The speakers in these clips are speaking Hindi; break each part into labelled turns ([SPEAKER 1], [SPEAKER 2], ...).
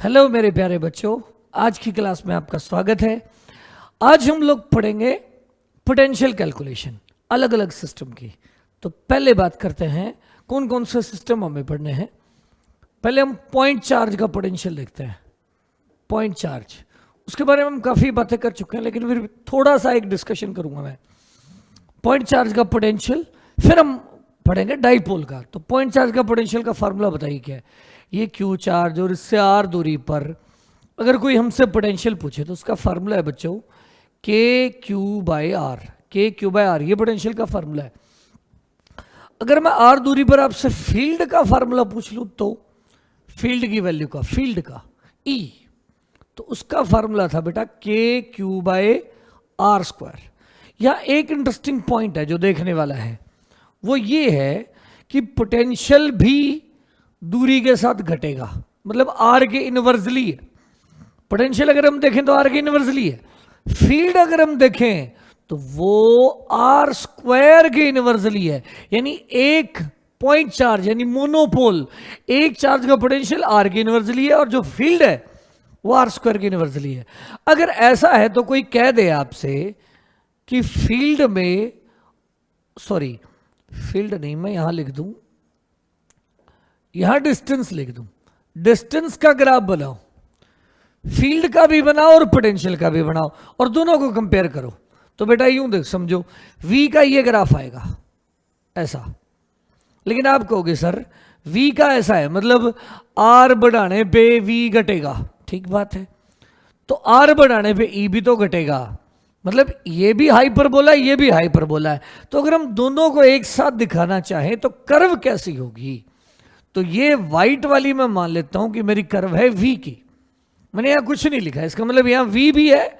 [SPEAKER 1] हेलो मेरे प्यारे बच्चों, आज की क्लास में आपका स्वागत है। आज हम लोग पढ़ेंगे पोटेंशियल कैलकुलेशन अलग अलग सिस्टम की। तो पहले बात करते हैं कौन कौन से सिस्टम हमें पढ़ने हैं। पहले हम पॉइंट चार्ज का पोटेंशियल देखते हैं। पॉइंट चार्ज, उसके बारे में हम काफ़ी बातें कर चुके हैं, लेकिन फिर थोड़ा सा एक डिस्कशन करूंगा मैं। पॉइंट चार्ज का पोटेंशियल, फिर हम पढ़ेंगे डाइपोल का। तो पॉइंट चार्ज का पोटेंशियल का फार्मूला बताइए क्या है। ये क्यू चार्ज और इससे आर दूरी पर अगर कोई हमसे पोटेंशियल पूछे तो उसका फार्मूला है बच्चों के क्यू बाई आर। के क्यू बाई आर ये पोटेंशियल का फार्मूला है। अगर मैं आर दूरी पर आपसे फील्ड का फार्मूला पूछ लूँ तो फील्ड की वैल्यू का, फील्ड का ई, तो उसका फार्मूला था बेटा के क्यू बाई आर स्क्वायर। यहाँ एक इंटरेस्टिंग पॉइंट है जो देखने वाला है, वो ये है कि पोटेंशियल भी दूरी के साथ घटेगा, मतलब आर के इनवर्सली है। पोटेंशियल अगर हम देखें तो आर के इनवर्सली है। फील्ड अगर हम देखें तो वो आर स्क्वायर के इनवर्सली है। यानी एक पॉइंट चार्ज यानी मोनोपोल, एक चार्ज का पोटेंशियल आर के इनवर्सली है और जो फील्ड है वो आर स्क्वायर के इनवर्सली है। अगर ऐसा है तो कोई कह दे आपसे कि फील्ड में, सॉरी फील्ड नहीं, मैं यहां लिख दूं, यहां डिस्टेंस लिख दूं, डिस्टेंस का ग्राफ बनाओ, फील्ड का भी बनाओ और पोटेंशियल का भी बनाओ और दोनों को कंपेयर करो। तो बेटा यूं देख समझो, v का ये ग्राफ आएगा ऐसा, लेकिन आप कहोगे सर v का ऐसा है, मतलब r बढ़ाने पे v घटेगा। ठीक बात है, तो r बढ़ाने पे e भी तो घटेगा, मतलब ये भी हाइपरबोला ये भी हाइपरबोला है। तो अगर हम दोनों को एक साथ दिखाना चाहें तो कर्व कैसी होगी। तो ये वाइट वाली मैं मान लेता हूं कि मेरी कर्व है v की। मैंने यहां कुछ नहीं लिखा है, इसका मतलब यहां v भी है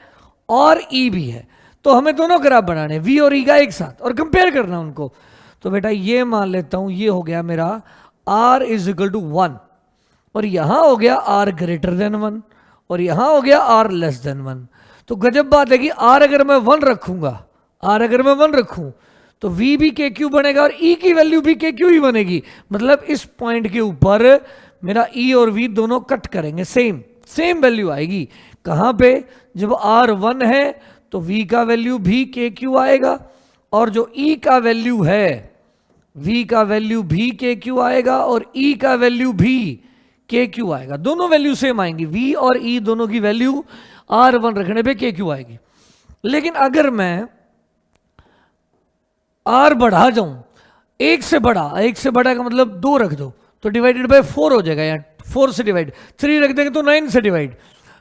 [SPEAKER 1] और e भी है। तो हमें दोनों ग्राफ बनाने, v और e का एक साथ, और कंपेयर करना उनको। तो बेटा ये मान लेता हूं, ये हो गया मेरा r इज इक्वल टू 1, और यहां हो गया r ग्रेटर देन 1, और यहां हो गया r लेस देन 1। तो गजब बात है कि r अगर मैं 1 रखूंगा, r अगर मैं 1 रखूं तो v भी के क्यू बनेगा और e की वैल्यू भी के क्यू ही बनेगी। मतलब इस पॉइंट के ऊपर मेरा e और v दोनों कट करेंगे, सेम सेम वैल्यू आएगी। कहां पे, जब r 1 है तो v का वैल्यू भी के क्यू आएगा, और जो e का वैल्यू है, v का वैल्यू भी के क्यू आएगा और e का वैल्यू भी के क्यू आएगा। दोनों वैल्यू सेम आएंगी, v और e दोनों की वैल्यू r1 रखने पे के क्यू आएगी। लेकिन अगर मैं r बढ़ा जाऊं, एक से बड़ा का मतलब 2 रख दो तो डिवाइडेड बाय 4 हो जाएगा। यहाँ 4 से डिवाइड, 3 रख देंगे तो 9 से डिवाइड,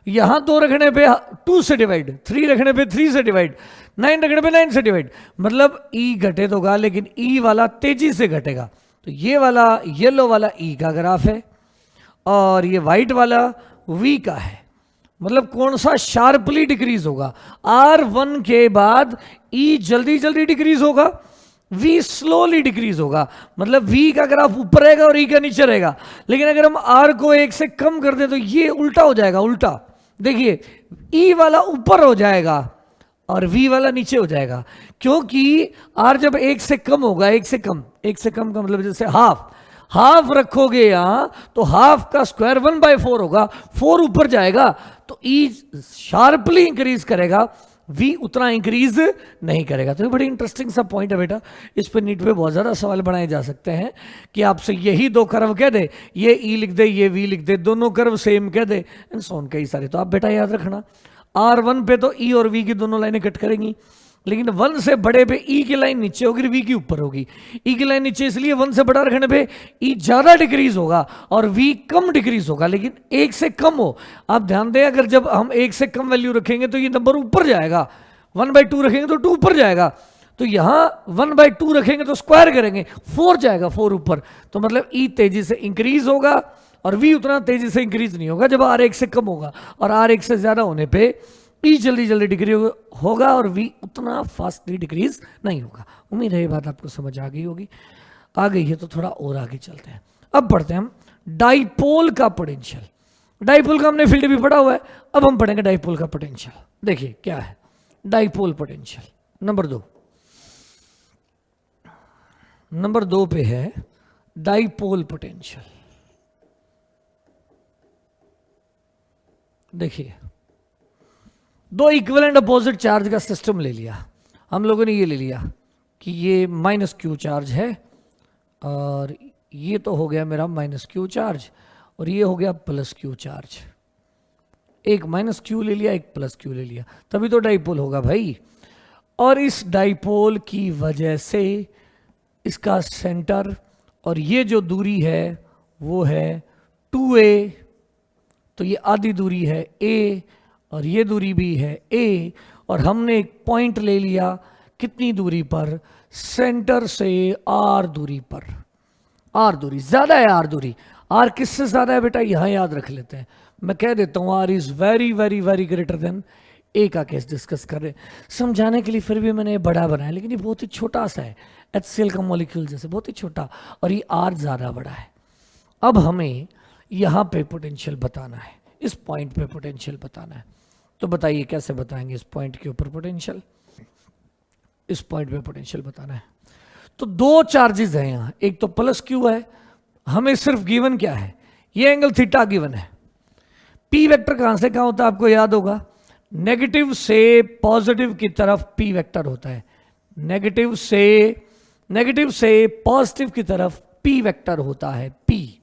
[SPEAKER 1] यहां 2 रखने पे 2 से डिवाइड, 3 रखने पे 3 से डिवाइड, 9 रखने पे 9 से डिवाइड। मतलब e घटे तो होगा, लेकिन e वाला तेजी से घटेगा। तो ये वाला येलो वाला e का ग्राफ है और ये व्हाइट वाला v का है। मतलब कौन सा शार्पली डिक्रीज होगा, R1 के बाद E जल्दी जल्दी डिक्रीज होगा, V स्लोली डिक्रीज होगा। मतलब V का ग्राफ ऊपर रहेगा और E का नीचे रहेगा। लेकिन अगर हम R को 1 से कम कर दें तो ये उल्टा हो जाएगा, उल्टा। देखिए E वाला ऊपर हो जाएगा और V वाला नीचे हो जाएगा, क्योंकि R जब 1 से कम होगा, 1 से कम का मतलब जैसे हाफ रखोगे यहां तो हाफ का स्क्वायर 1/4 होगा, 4 ऊपर जाएगा तो E शार्पली इंक्रीज करेगा, V उतना इंक्रीज नहीं करेगा। तो ये बड़ी इंटरेस्टिंग सा पॉइंट है बेटा, इस पर नीट पे बहुत ज़्यादा सवाल बनाए जा सकते हैं कि आपसे यही 2 कर्व कह दे, ये E लिख दे ये V लिख दे, दोनों कर्व सेम कह दे, एंड सो ऑन कई सारे। तो आप बेटा याद रखना, R1 पे तो E और V की दोनों लाइनें कट करेंगी, लेकिन 1 से बड़े पे E की लाइन नीचे होगी, V की ऊपर होगी। E की लाइन नीचे इसलिए 1 से बड़ा रखने पे E ज्यादा डिक्रीज होगा और V कम डिक्रीज होगा, लेकिन 1 से कम हो। आप ध्यान दें, अगर जब हम 1 से कम वैल्यू रखेंगे तो ये नंबर ऊपर जाएगा, 1/2 रखेंगे तो 2 ऊपर जाएगा। तो यहां 1/2 रखेंगे तो स्क्वायर करेंगे 4 जाएगा, 4 ऊपर। तो मतलब E तेजी से इंक्रीज होगा और V उतना तेजी से इंक्रीज नहीं होगा जब R 1 से कम होगा, और R 1 से ज्यादा होने पे E जल्दी जल्दी डिक्रीज होगा और V उतना फास्टली डिक्रीज नहीं होगा। उम्मीद है ये बात आपको समझ आ गई होगी। आ गई है तो थोड़ा और आगे चलते हैं। अब पढ़ते हैं हम डाइपोल का पोटेंशियल। डाइपोल का हमने फील्ड भी पढ़ा हुआ है, अब हम पढ़ेंगे डाइपोल का पोटेंशियल। देखिए क्या है डाइपोल पोटेंशियल। नंबर 2 पे है डाइपोल पोटेंशियल। देखिए दो इक्विवेलेंट अपोजिट चार्ज का सिस्टम ले लिया हम लोगों ने, ये ले लिया कि ये माइनस क्यू चार्ज है और ये तो हो गया मेरा माइनस क्यू चार्ज और ये हो गया प्लस क्यू चार्ज। एक माइनस क्यू ले लिया, एक प्लस क्यू ले लिया, तभी तो डाइपोल होगा भाई। और इस डाइपोल की वजह से इसका सेंटर और ये जो दूरी है वो है 2a, तो ये आधी दूरी है a और ये दूरी भी है a, और हमने एक पॉइंट ले लिया कितनी दूरी पर, सेंटर से r दूरी पर। r दूरी ज्यादा है, r दूरी, r किससे ज्यादा है बेटा, यहां याद रख लेते हैं, मैं कह देता हूं r is very very very greater than a का केस डिस्कस कर रहे हैं समझाने के लिए, फिर भी मैंने ये बड़ा बनाया, लेकिन ये बहुत ही छोटा सा है, HCl का मॉलिक्यूल जैसे बहुत ही छोटा, और ये r ज्यादा बड़ा है। अब हमें यहां पे पोटेंशियल बताना है, इस पॉइंट पे पोटेंशियल बताना है, तो बताइए कैसे बताएंगे इस पॉइंट के ऊपर पोटेंशियल, इस पॉइंट पे पोटेंशियल बताना है। तो दो चार्जेस हैं यहां, एक तो प्लस क्यू है, हमें सिर्फ गिवन क्या है, ये एंगल थीटा गिवन है। पी वेक्टर कहां से कहां होता है आपको याद होगा, नेगेटिव से पॉजिटिव की तरफ पी वेक्टर होता है, नेगेटिव से पॉजिटिव की तरफ पी वेक्टर होता है, पी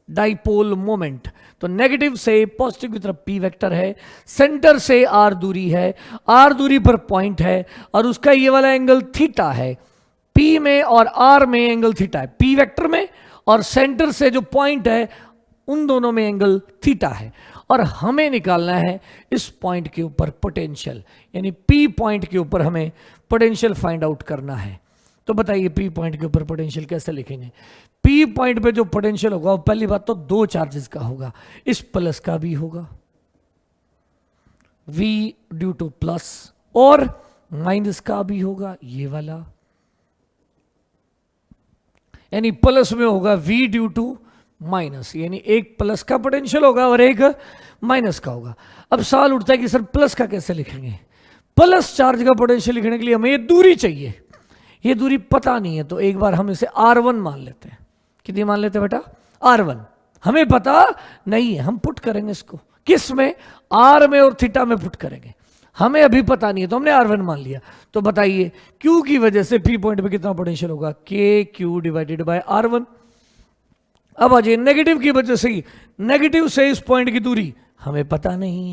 [SPEAKER 1] डाइपोल मोमेंट। तो नेगेटिव से पॉजिटिव की तरफ पी वेक्टर है, सेंटर से आर दूरी है, आर दूरी पर पॉइंट है और उसका ये वाला एंगल थीटा है। पी में और आर में एंगल थीटा है, पी वेक्टर में और सेंटर से जो पॉइंट है उन दोनों में एंगल थीटा है। और हमें निकालना है इस पॉइंट के ऊपर पोटेंशियल, यानी पी पॉइंट के ऊपर हमें पोटेंशियल फाइंड आउट करना है। तो बताइए पी पॉइंट के ऊपर पोटेंशियल कैसे लिखेंगे। पी पॉइंट पे जो पोटेंशियल होगा वो पहली बात तो दो चार्जेस का होगा, इस प्लस का भी होगा V ड्यू टू प्लस, और माइनस का भी होगा ये वाला, यानी प्लस में होगा V ड्यू टू माइनस, यानी एक प्लस का पोटेंशियल होगा और एक माइनस का होगा। अब सवाल उठता है कि सर प्लस का कैसे लिखेंगे, प्लस चार्ज का पोटेंशियल लिखने के लिए हमें ये दूरी चाहिए, ये दूरी पता नहीं है, तो एक बार हम इसे R1 मान लेते हैं। कितनी मान लेते हैं बेटा, R1, हमें पता नहीं है, हम पुट करेंगे इसको किस में, R में और थीटा में पुट करेंगे, हमें अभी पता नहीं है तो हमने R1 मान लिया। तो बताइए Q की वजह से P पॉइंट पे कितना पोटेंशियल होगा, KQ डिवाइडेड बाय R1। अब आ जाइए नेगेटिव की वजह से, नेगेटिव से इस पॉइंट की दूरी हमें पता नहीं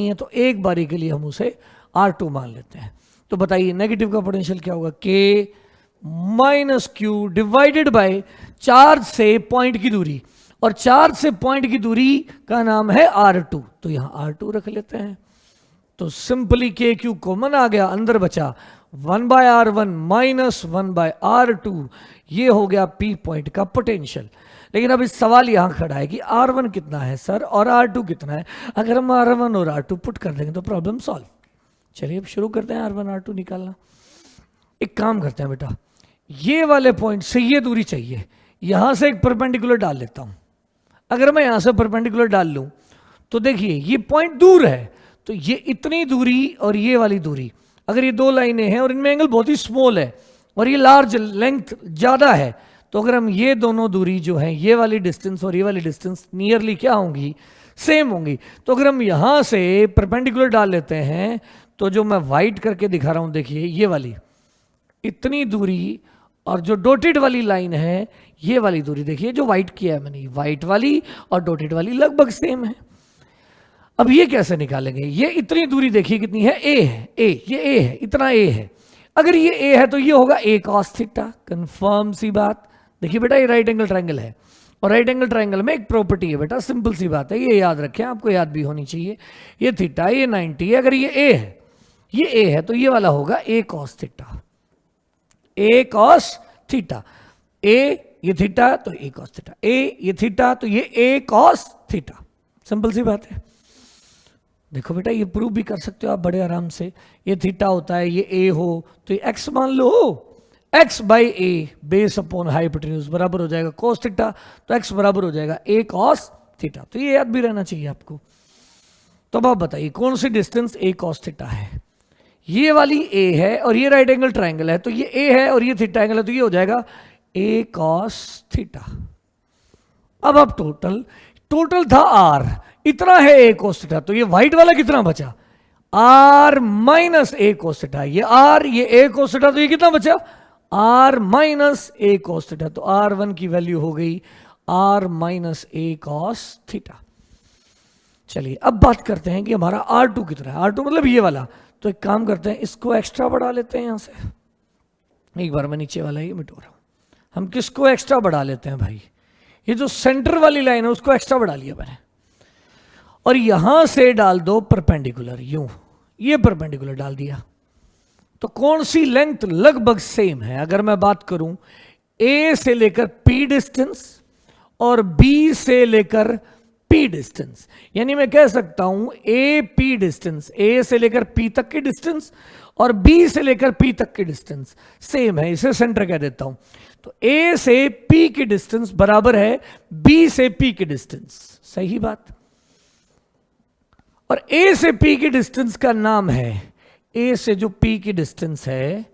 [SPEAKER 1] है, तो एक बारी के लिए हम उसे R2 मान लेते हैं। तो बताइए नेगेटिव का पोटेंशियल क्या होगा, K minus Q divided by charge से पॉइंट की दूरी, और चार्ज से पॉइंट की दूरी का नाम है R2, तो यहां R2 रख लेते हैं। तो सिंपली KQ कॉमन आ गया, अंदर बचा 1/R1 माइनस 1/R2, ये हो गया P पॉइंट का पोटेंशियल। लेकिन अब इस सवाल यहां खड़ा है कि R1 कितना है सर और R2 कितना है। अगर हम R1 और R2 पुट कर देंगे तो प्रॉब्लम सॉल्व। चलिए अब शुरू करते हैं R1 R2 निकालना। एक काम करते हैं बेटा, ये वाले पॉइंट से ये दूरी चाहिए, यहां से एक परपेंडिकुलर डाल लेता हूं। अगर मैं यहां से परपेंडिकुलर डाल लूं तो देखिए ये पॉइंट दूर है, तो ये इतनी दूरी और ये वाली दूरी, अगर ये दो लाइनें हैं और इनमें एंगल बहुत ही स्मॉल है और ये लार्ज लेंथ ज्यादा है, तो अगर हम ये दोनों दूरी जो है, ये वाली डिस्टेंस और ये वाली डिस्टेंस नियरली क्या होंगी, सेम होंगी। तो अगर हम यहां से परपेंडिकुलर डाल लेते हैं तो जो मैं वाइट करके दिखा रहा हूं देखिए, ये वाली इतनी दूरी और जो डॉटेड वाली लाइन है ये वाली दूरी देखिए, जो व्हाइट किया है मैंने, व्हाइट वाली और डॉटेड वाली लगभग सेम है। अब ये कैसे निकालेंगे, ये इतनी दूरी देखिए कितनी है, ए है, ये ए है, इतना ए है। अगर ये ए है तो ये होगा ए कॉस थीटा, कंफर्म सी बात। देखिए बेटा ये राइट एंगल ट्रायंगल है और राइट एंगल ट्रायंगल में एक प्रॉपर्टी है बेटा, सिंपल सी बात है, ये याद रखें, आपको याद भी होनी चाहिए। ये थीटा, ये 90 है, अगर ये ए है, ये ए है तो ये वाला होगा ए कॉस थीटा, ए कॉस थीटा। ए ये थीटा तो ए कॉस थीटा, ए ये थीटा तो ये ए कॉस थीटा, सिंपल सी बात है। देखो बेटा ये प्रूव भी कर सकते हो आप बड़े आराम से, ये थीटा होता है, ये ए हो तो ये एक्स मान लो, x by a base upon hypotenuse बराबर हो जाएगा कॉस थीटा, तो एक्स बराबर हो जाएगा ए कॉस थीटा। तो ये याद भी रहना चाहिए आपको। तो अब आप बताइए कौन सी डिस्टेंस ए कॉस थीटा है, ये वाली ए है और ये राइट एंगल ट्रायंगल है, तो ये ए है और ये थीटा एंगल है, तो ये हो जाएगा ए कॉस थीटा। अब आप टोटल था आर, इतना है ए कोस थीटा, तो ये व्हाइट वाला कितना बचा, R minus A cos theta, ये आर ये ए कोस थीटा, तो ये कितना बचा R minus A cos theta, तो आर वन की वैल्यू हो गई आर माइनस ए कॉस थीटा। चलिए अब बात करते हैं कि हमारा आर टू कितना है, आर टू मतलब ये वाला, तो एक काम करते हैं इसको एक्स्ट्रा बढ़ा लेते हैं यहां से, एक बार मैं नीचे वाला ही मिटो रहा हूं, हम किसको एक्स्ट्रा बढ़ा लेते हैं भाई, ये जो सेंटर वाली लाइन है उसको एक्स्ट्रा बढ़ा लिया मैंने, और यहां से डाल दो परपेंडिकुलर, यूं ये परपेंडिकुलर डाल दिया, तो कौन सी लेंथ लगभग सेम है, अगर मैं बात करूं ए से लेकर पी डिस्टेंस और बी से लेकर पी डिस्टेंस, यानी मैं कह सकता हूं ए पी डिस्टेंस, ए से लेकर पी तक की डिस्टेंस और बी से लेकर पी तक की डिस्टेंस सेम है, इसे सेंटर कह देता हूं, तो ए से पी की डिस्टेंस बराबर है बी से पी की डिस्टेंस, सही बात, और ए से पी की डिस्टेंस का नाम है, ए से जो पी की डिस्टेंस है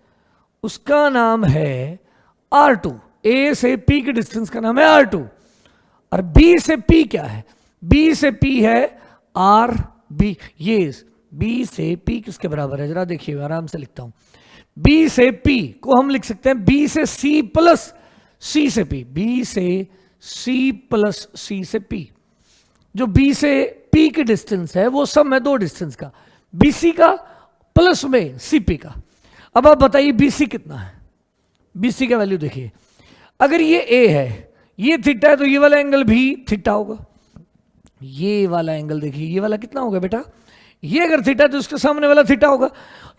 [SPEAKER 1] उसका नाम है R2, ए से पी की डिस्टेंस का नाम है R2, और बी से पी क्या है, बी से पी है आर बी, ये बी से पी किसके बराबर है जरा देखिए, आराम से लिखता हूं, बी से पी को हम लिख सकते हैं बी से सी प्लस सी से पी, बी से सी प्लस सी से पी, जो बी से पी की डिस्टेंस है वो सम है दो डिस्टेंस का, बीसी का प्लस में सीपी का। अब आप बताइए बीसी कितना है, बीसी का वैल्यू देखिए, अगर ये ए है ये थीटा है तो ये वाला एंगल भी थीटा होगा, ये वाला एंगल देखिए ये वाला कितना होगा बेटा, ये अगर थीटा तो उसके सामने वाला थीटा होगा,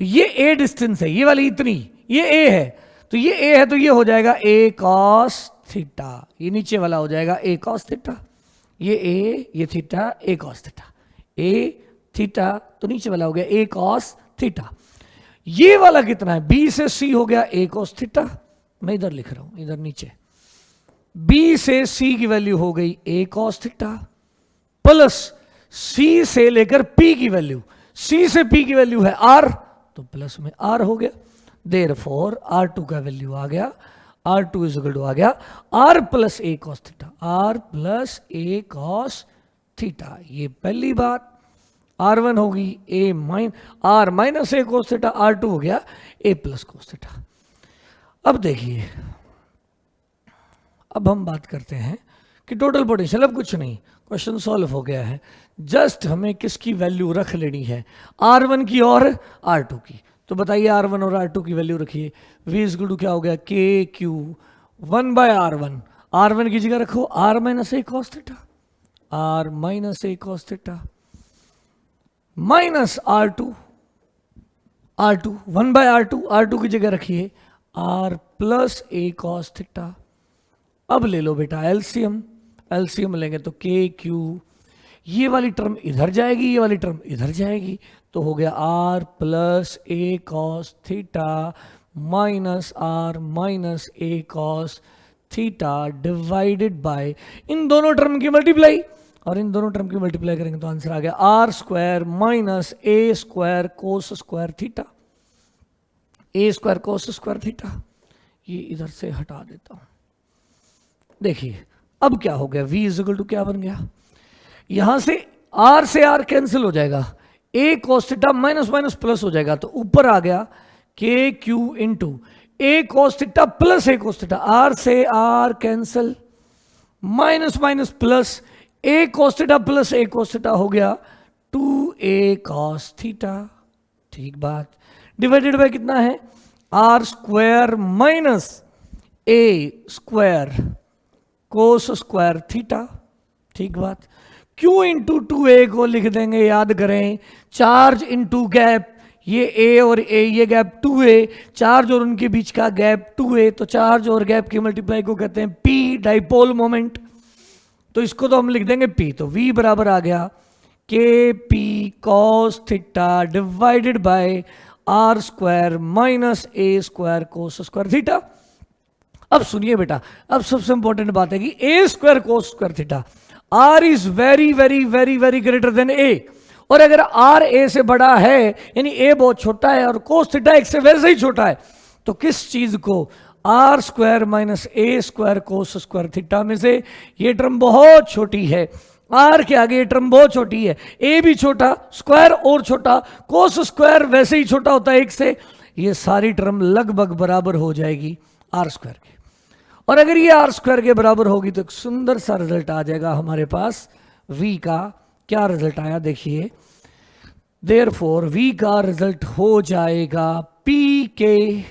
[SPEAKER 1] ये ए डिस्टेंस है, ये वाली इतनी, ये ए है तो ये ए है तो ये हो जाएगा ए कॉस थीटा, ये नीचे वाला हो जाएगा ए कॉस थीटा, ये ए ये थीटा ए कॉस थीटा, ए थीटा तो नीचे वाला हो गया ए कॉस थीटा, ये वाला कितना है बी से सी हो गया ए कॉस थीटा, मैं इधर लिख रहा हूं इधर नीचे, बी से सी की वैल्यू हो गई ए कॉस थीटा प्लस सी से लेकर पी की वैल्यू, सी से पी की वैल्यू है आर तो प्लस में आर हो गया, देयरफॉर आर टू का वैल्यू आ गया r two is equal to आ गया r plus a cos theta, r plus a cos theta, ये पहली बात, आर वन होगी a minus r minus A cos theta, r two हो गया ए प्लस कॉस थीटा। अब देखिए अब हम बात करते हैं कि टोटल पोटेंशियल, अब कुछ नहीं क्वेश्चन सॉल्व हो गया है, जस्ट हमें किसकी वैल्यू रख लेनी है R1 की और R2 की, तो बताइए R1 और R2 की वैल्यू रखिए, V इज इक्वल टू क्या हो गया k Q 1 bye R1, R1 की जगह रखो R minus A cos theta, R minus A cos theta minus R2 1 by R2 की जगह रखिए R plus a cos theta. अब ले लो बेटा एलसीएम लेंगे तो के क्यू, ये वाली टर्म इधर जाएगी ये वाली टर्म इधर जाएगी, तो हो गया r plus a cos theta minus r minus A cos theta divided by इन दोनों टर्म की मल्टीप्लाई, और इन दोनों टर्म की मल्टीप्लाई करेंगे तो आंसर आ गया R square minus A square cos square theta, A square cos square theta, ये इधर से हटा देता हूं। देखिए अब क्या हो गया, v इज इक्वल टू क्या बन गया, यहां से r कैंसिल हो जाएगा, a cos theta minus minus plus हो जाएगा, तो ऊपर आ गया k q into a cos theta plus a cos theta, r से r cancel minus minus plus a cos theta plus a cos theta हो गया 2a cos थीटा, ठीक बात, डिवाइडेड बाय कितना है r स्क्वायर माइनस ए स्क्वायर कोस स्क्वायर थीटा, ठीक बात, Q इंटू 2a को लिख देंगे, याद करें चार्ज इंटू गैप, ये a और a ये गैप 2a, चार्ज और उनके बीच का गैप 2a, तो चार्ज और गैप की मल्टीप्लाई को कहते हैं P डाइपोल मोमेंट, तो इसको तो हम लिख देंगे P, तो V बराबर आ गया k p cos theta divided by are square minus A square cos square theta. अब सुनिए बेटा, अब सबसे इंपॉर्टेंट बात है कि a square cos square theta, r is very very very very greater than a, और अगर आर ए से बड़ा है यानी ए बहुत छोटा है और कोस थीटा एक से वैसे ही छोटा है, तो किस चीज को आर स्क्वायर माइनस ए स्क्वायर कोस स्क्वायर थीटा में से ये टर्म बहुत छोटी है, आर के आगे ये टर्म बहुत छोटी है, ए भी छोटा, स्क्वायर और छोटा, कोस स्क्वायर वैसे ही छोटा होता है एक से, ये सारी टर्म लगभग बराबर हो जाएगी आर स्क्वायर के। और अगर ये आर स्क्वायर के बराबर होगी तो एक सुंदर सा रिजल्ट आ जाएगा हमारे पास v का। क्या रिजल्ट आया देखिए, देयरफॉर v का रिजल्ट हो जाएगा p के,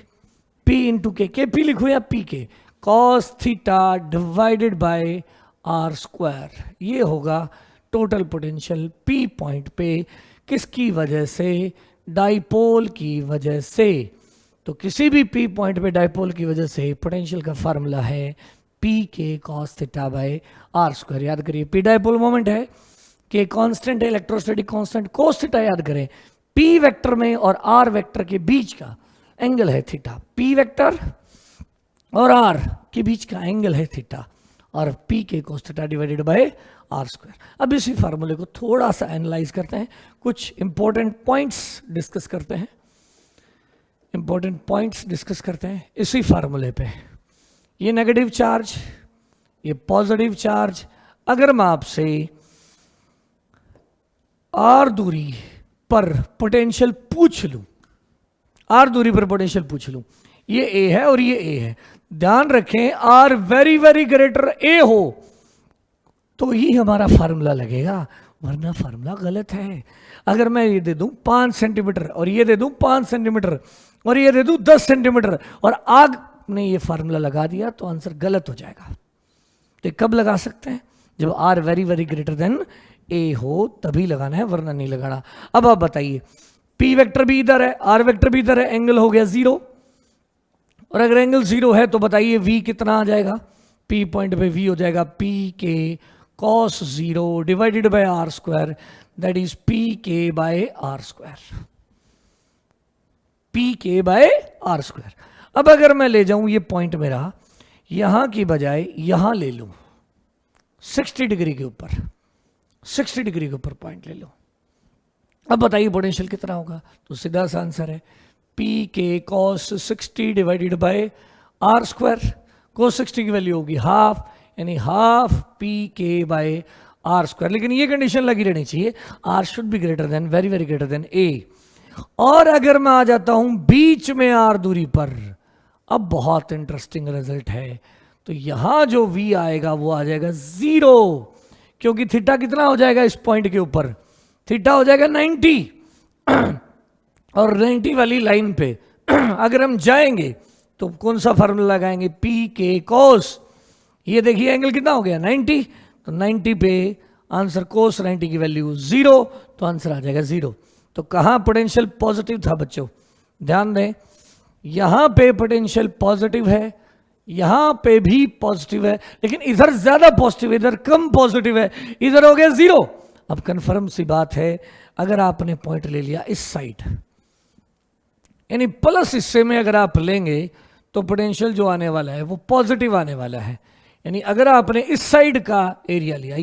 [SPEAKER 1] p इंटू के पी लिखो या p के, cos theta divided by are square. ये होगा टोटल पोटेंशियल p पॉइंट पे, किसकी वजह से, डाइपोल की वजह से। तो किसी भी p पॉइंट पे डाइपोल की वजह से पोटेंशियल का फार्मूला है p के cos theta by are square. याद करिए p डाइपोल मोमेंट है, के कांस्टेंट है, इलेक्ट्रोस्टैटिक कांस्टेंट cos थीटा याद करें, p वेक्टर में और r वेक्टर के बीच का एंगल है थीटा, p वेक्टर और r के बीच का एंगल है थीटा, और p के cos theta divided by are square. अब इसी फार्मूले को थोड़ा सा एनालाइज करते हैं, कुछ इंपॉर्टेंट पॉइंट्स डिस्कस करते हैं, इंपॉर्टेंट पॉइंट्स डिस्कस करते हैं इसी फार्मूले पे। ये नेगेटिव चार्ज, ये पॉजिटिव चार्ज, अगर मैं आपसे आर दूरी पर पोटेंशियल पूछ लूं, आर दूरी पर पोटेंशियल पूछ लूं, ये ए है और ये ए है, ध्यान रखें आर वेरी वेरी ग्रेटर ए हो तो ही हमारा फार्मूला लगेगा, वरना फार्मूला गलत है। अगर मैं ये दे दूं 5 सेंटीमीटर और ये दे दूं 5 सेंटीमीटर और ये दे दूं 10 सेंटीमीटर और आग ने ये फार्मूला लगा दिया तो आंसर गलत हो जाएगा। तो कब लगा सकते हैं, जब r very very greater than a हो तभी लगाना है, वरना नहीं लगाना। अब आप बताइए, पी वेक्टर भी इधर है, आर वेक्टर भी इधर है, एंगल हो गया 0, और अगर एंगल 0 है तो बताइए v कितना आ जाएगा, p पॉइंट पे v हो जाएगा p के cos 0 divided by are square, that is p के बाय आर स्क्वायर, p के बाय आर स्क्वायर। अब अगर मैं ले जाऊं ये पॉइंट मेरा यहां की बजाय यहां ले लूं, 60 डिग्री के ऊपर, 60 डिग्री के ऊपर पॉइंट ले लो, अब बताइए पोटेंशियल कितना होगा। तो सीधा सा आंसर है p के cos 60 divided by are square, cos 60 की वैल्यू होगी हाफ, यानी हाफ p के बाय आर स्क्वायर। लेकिन ये कंडीशन लगी रहनी चाहिए, r should be greater than, very very greater than a। और अगर मैं आ जाता हूं बीच में r दूरी पर, अब बहुत इंटरेस्टिंग रिजल्ट है। तो यहां जो v आएगा वो आ जाएगा 0, क्योंकि थीटा कितना हो जाएगा इस पॉइंट के ऊपर, थीटा हो जाएगा 90, और 90 वाली लाइन पे अगर हम जाएंगे तो कौन सा फार्मूला लगाएंगे, p के cos, ये देखिए एंगल कितना हो गया 90, तो 90 पे आंसर cos 90 की वैल्यू 0, तो आंसर आ जाएगा 0। तो कहां पोटेंशियल पॉजिटिव था बच्चों, ध्यान दें, यहां पे पोटेंशियल पॉजिटिव है, यहां पे भी पॉजिटिव है, लेकिन इधर ज्यादा पॉजिटिव, इधर कम पॉजिटिव है, इधर हो गया 0। अब कंफर्म सी बात है, अगर आपने पॉइंट ले लिया इस साइड, यानी प्लस हिस्से में अगर आप लेंगे तो पोटेंशियल जो आने वाला है वो पॉजिटिव आने वाला है। यानी अगर आपने इस साइड का एरिया लिया,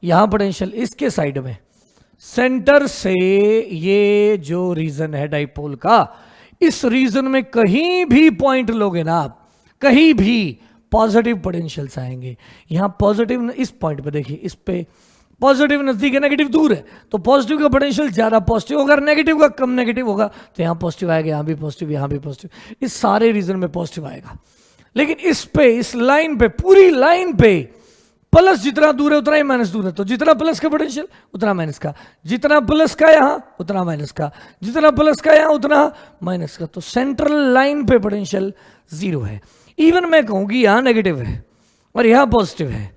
[SPEAKER 1] यहां पोटेंशियल इसके साइड में, सेंटर से ये जो रीजन है डाइपोल का, इस रीजन में कहीं भी पॉइंट लोगे ना आप, कहीं भी पॉजिटिव पोटेंशियल्स आएंगे। यहां पॉजिटिव इस पॉइंट पे देखिए, इस पे पॉजिटिव नजदीक है, नेगेटिव दूर है, तो पॉजिटिव का पोटेंशियल ज्यादा पॉजिटिव होगा, नेगेटिव का कम नेगेटिव होगा, तो यहां पॉजिटिव आएगा, यहां भी पॉजिटिव, यहां भी पॉजिटिव, इस सारे रीजन में पॉजिटिव आएगा। लेकिन इस पे, इस लाइन पे, पूरी लाइन पे प्लस जितना दूर है उतना ही माइनस दूर है, तो जितना प्लस का पोटेंशियल उतना माइनस का, जितना प्लस का यहां उतना माइनस का, जितना प्लस का यहां उतना माइनस का, तो सेंट्रल लाइन पे पोटेंशियल 0 है। इवन मैं कहूंगी यहां नेगेटिव है और यहां पॉजिटिव है,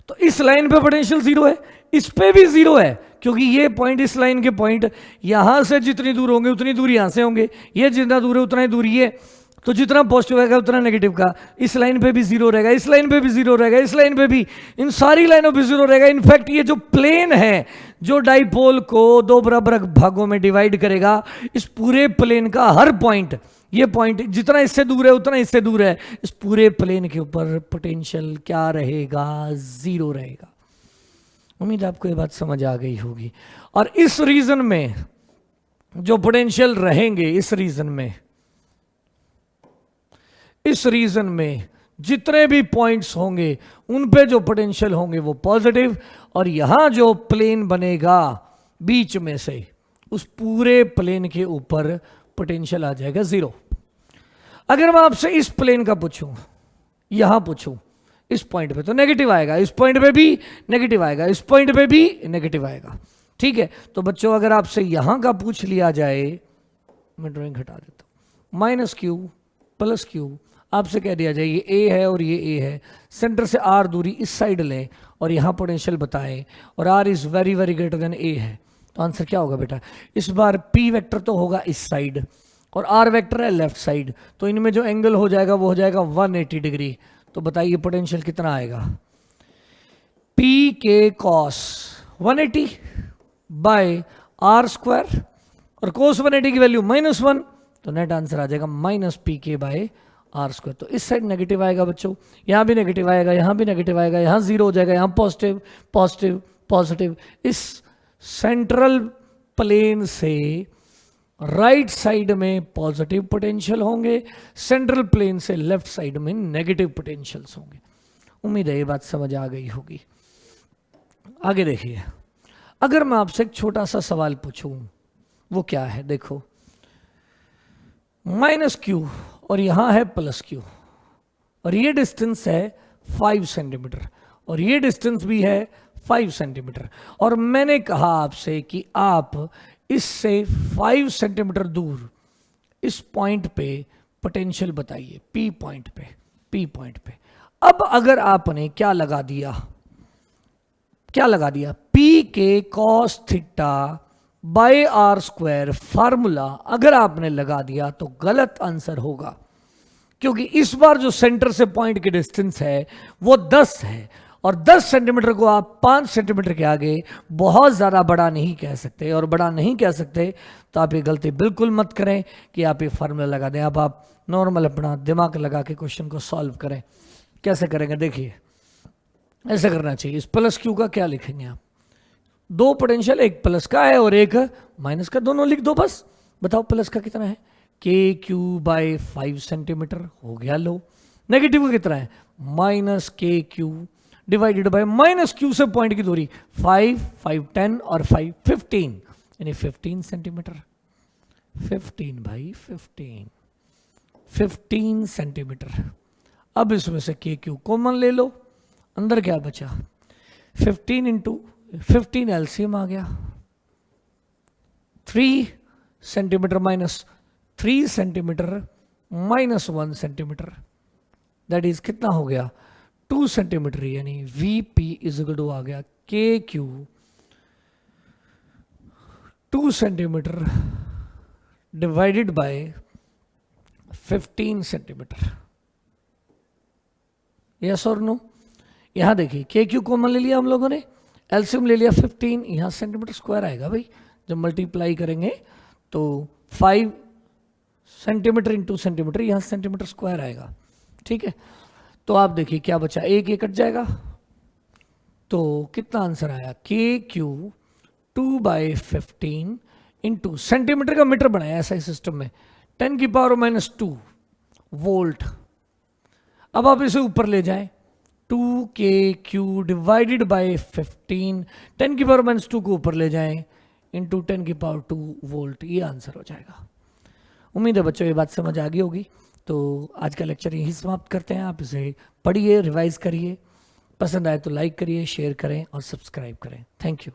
[SPEAKER 1] तो इस लाइन पे पोटेंशियल 0 है, इस पे भी 0 है, क्योंकि ये पॉइंट, इस लाइन के पॉइंट यहां से जितनी दूर होंगे उतनी दूर यहां से होंगे, ये जितना दूर है उतना ही दूर ये, तो जितना पॉजिटिव आएगा उतना नेगेटिव का, इस लाइन पे भी 0 रहेगा, इस लाइन पे भी 0 रहेगा, इस लाइन पे भी, इन सारी लाइनों पे 0 रहेगा। इनफैक्ट ये जो प्लेन है जो डाइपोल को 2 बराबर भागों में डिवाइड करेगा, इस पूरे प्लेन का हर पॉइंट, ये पॉइंट जितना इससे दूर है उतना इससे दूर है, इस पूरे प्लेन के ऊपर पोटेंशियल क्या रहेगा, 0 रहेगा। उम्मीद आपको ये बात समझ आ गई होगी। और इस रीजन में जो पोटेंशियल रहेंगे, इस रीजन में जितने भी पॉइंट्स होंगे उन पे जो पोटेंशियल होंगे वो पॉजिटिव, और यहां जो प्लेन बनेगा बीच में से उस पूरे प्लेन के ऊपर पोटेंशियल आ जाएगा 0। अगर मैं आपसे इस प्लेन का पूछूं, यहां पूछूं, इस पॉइंट पे तो नेगेटिव आएगा, इस पॉइंट पे भी नेगेटिव आएगा, इस पॉइंट पे भी नेगेटिव आएगा। ठीक है, तो बच्चों अगर आपसे यहां का पूछ लिया जाए, मैं ड्राइंग हटा देता हूं, -q + q, आपसे कह दिया जाए ये a है और ये a है, सेंटर से r दूरी इस साइड लें और यहां पोटेंशियल बताएं, और r is very very greater than a है, तो आंसर क्या होगा बेटा? इस बार p वेक्टर तो होगा इस साइड और r वेक्टर है लेफ्ट साइड, तो इनमें जो एंगल हो जाएगा वो हो जाएगा 180 डिग्री। तो बताइए पोटेंशियल कितना आएगा? p के cos 180 बाय r², और cos 180 की वैल्यू -1, तो नेट आंसर आ जाएगा -pk बाय r²। तो इस साइड नेगेटिव आएगा बच्चों, यहां भी नेगेटिव आएगा, यहां भी नेगेटिव आएगा, यहां 0 हो जाएगा, यहां पॉजिटिव पॉजिटिव पॉजिटिव। इस सेंट्रल प्लेन से राइट साइड में पॉजिटिव पोटेंशियल होंगे, सेंट्रल प्लेन से लेफ्ट साइड में नेगेटिव पोटेंशियल्स होंगे। उम्मीद है ये बात समझ आ गई होगी। आगे देखिए, अगर मैं आपसे एक छोटा सा सवाल पूछूं, वो क्या है? देखो, -q और यहां है +q, और ये डिस्टेंस है 5 सेंटीमीटर, और ये डिस्टेंस भी है 5 सेंटीमीटर, और मैंने कहा आपसे कि आप इससे 5 सेंटीमीटर दूर इस पॉइंट पे पोटेंशियल बताइए, P पॉइंट पे। अब अगर आपने क्या लगा दिया, P के cos theta bye r² formula अगर आपने लगा दिया तो गलत आंसर होगा, क्योंकि इस बार जो सेंटर से पॉइंट की डिस्टेंस है वो 10 है, और 10 सेंटीमीटर को आप 5 सेंटीमीटर के आगे बहुत ज़्यादा बड़ा नहीं कह सकते, और बड़ा नहीं कह सकते तो आप ये गलती बिल्कुल मत करें कि आप ये फार्मूला लगा दें। अब आप नॉर्मल अपना दिमाग लगा के क्वेश्चन को सॉल्व करें। कैसे करेंगे? देखिए, ऐसे करना चाहिए। इस +q का क्या लिखेंगे आप? 2 पोटेंशियल, एक प्लस का है और एक माइनस का, दोनों लिख दो बस। बताओ प्लस का कितना है? kq बाय 5 सेंटीमीटर हो गया लो। नेगेटिव का कितना है? -kq डिवाइडेड बाय -q से पॉइंट की दूरी 5, 5 10 और 5 15, यानी 15 सेंटीमीटर। 15 भाई 15 सेंटीमीटर। अब इसमें से kq कॉमन ले लो, अंदर क्या बचा? 15 इंटू 15 एलसीएम आ गया, 3 centimetre -3 centimetre -1 centimetre, that is कितना हो गया? 2 सेंटीमीटर, यानी Vp इज इक्वल टू आ गया kq 2 centimetre divided by 15 centimetre. Yes और नो? यहां देखिए, kq कॉमन ले लिया हम लोगों ने, एलसीएम ले लिया 15, यहाँ सेंटीमीटर स्क्वायर आएगा भाई, जब मल्टीप्लाई करेंगे तो 5 सेंटीमीटर इंटू सेंटीमीटर, यहाँ सेंटीमीटर स्क्वायर आएगा। ठीक है, तो आप देखिए क्या बचा, एक कट जाएगा, तो कितना आंसर आया? kq 2/15 इंटू सेंटीमीटर का मीटर बनाया ऐसा ही सिस्टम में 10⁻² वोल्ट। अब आप इसे ऊपर ले जाएं, 2kq डिवाइडेड बाय 15, 10⁻² को ऊपर ले जाएं इंटू 10⁻² वोल्ट, ये आंसर हो जाएगा। उम्मीद है बच्चों ये बात समझ आ गई होगी। तो आज का लेक्चर यहीं समाप्त करते हैं। आप इसे पढ़िए, रिवाइज करिए, पसंद आए तो लाइक करिए, शेयर करें और सब्सक्राइब करें। Thank you.